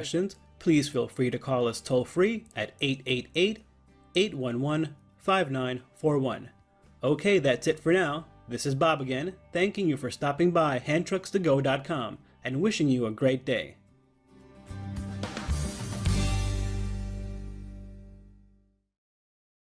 questions, please feel free to call us toll-free at 888-811-5941. Okay, that's it for now. This is Bob again, thanking you for stopping by handtruckstogo.com and wishing you a great day.